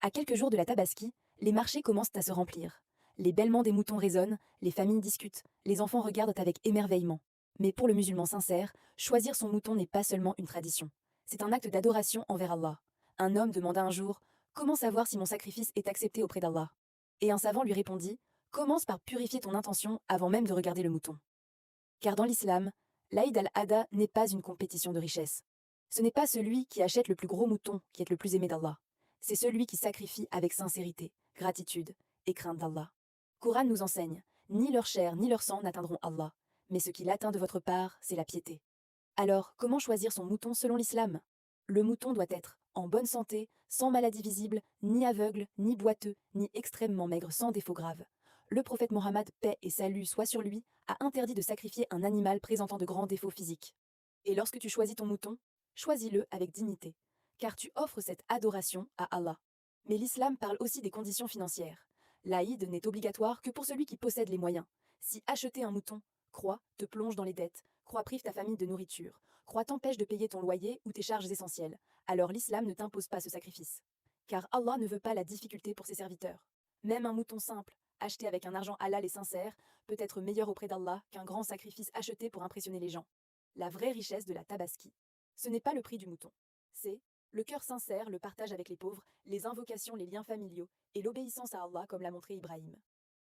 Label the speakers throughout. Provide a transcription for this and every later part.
Speaker 1: À quelques jours de la Tabaski, les marchés commencent à se remplir. Les bêlements des moutons résonnent, les familles discutent, les enfants regardent avec émerveillement. Mais pour le musulman sincère, choisir son mouton n'est pas seulement une tradition. C'est un acte d'adoration envers Allah. Un homme demanda un jour: Comment savoir si mon sacrifice est accepté auprès d'Allah? Et un savant lui répondit: Commence par purifier ton intention avant même de regarder le mouton. Car dans l'islam, l'Aïd al-Adha n'est pas une compétition de richesse. Ce n'est pas celui qui achète le plus gros mouton qui est le plus aimé d'Allah. C'est celui qui sacrifie avec sincérité, gratitude et crainte d'Allah. Coran nous enseigne: ni leur chair ni leur sang n'atteindront Allah, mais ce qui l'atteint de votre part, c'est la piété. Alors, comment choisir son mouton selon l'islam? Le mouton doit être en bonne santé, sans maladie visible, ni aveugle, ni boiteux, ni extrêmement maigre, sans défaut grave. Le prophète Mohammed, paix et salut soient sur lui, a interdit de sacrifier un animal présentant de grands défauts physiques. Et lorsque tu choisis ton mouton, choisis-le avec dignité, car tu offres cette adoration à Allah. Mais l'islam parle aussi des conditions financières. L'Aïd n'est obligatoire que pour celui qui possède les moyens. Si acheter un mouton, croix, te plonge dans les dettes, croix prive ta famille de nourriture, croix t'empêche de payer ton loyer ou tes charges essentielles, alors l'islam ne t'impose pas ce sacrifice. Car Allah ne veut pas la difficulté pour ses serviteurs. Même un mouton simple, acheté avec un argent halal et sincère, peut être meilleur auprès d'Allah qu'un grand sacrifice acheté pour impressionner les gens. La vraie richesse de la tabaski, ce n'est pas le prix du mouton. C'est le cœur sincère, le partage avec les pauvres, les invocations, les liens familiaux et l'obéissance à Allah comme l'a montré Ibrahim.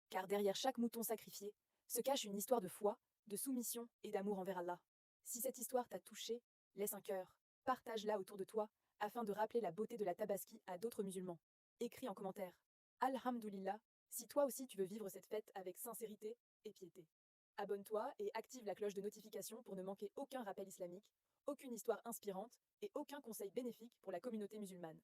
Speaker 1: Car derrière chaque mouton sacrifié se cache une histoire de foi, de soumission et d'amour envers Allah. Si cette histoire t'a touché, laisse un cœur, partage-la autour de toi afin de rappeler la beauté de la tabaski à d'autres musulmans. Écris en commentaire: Alhamdulillah, si toi aussi tu veux vivre cette fête avec sincérité et piété. Abonne-toi et active la cloche de notification pour ne manquer aucun rappel islamique, aucune histoire inspirante et aucun conseil bénéfique pour la communauté musulmane.